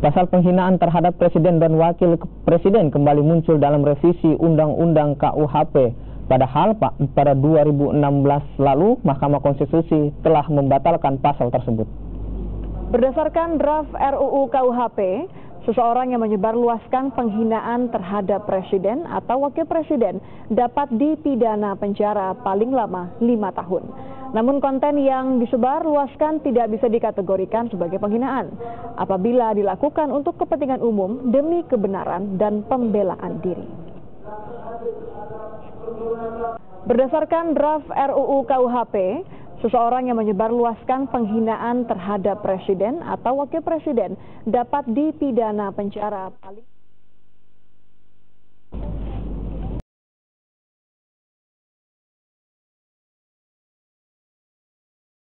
Pasal penghinaan terhadap Presiden dan Wakil Presiden kembali muncul dalam revisi Undang-Undang KUHP. Padahal pada 2016 lalu Mahkamah Konstitusi telah membatalkan pasal tersebut. Berdasarkan draft RUU KUHP, seseorang yang menyebarluaskan penghinaan terhadap Presiden atau Wakil Presiden dapat dipidana penjara paling lama 5 tahun. Namun konten yang disebarluaskan tidak bisa dikategorikan sebagai penghinaan apabila dilakukan untuk kepentingan umum demi kebenaran dan pembelaan diri. Berdasarkan draft RUU KUHP, seseorang yang menyebarluaskan penghinaan terhadap Presiden atau Wakil Presiden dapat dipidana penjara paling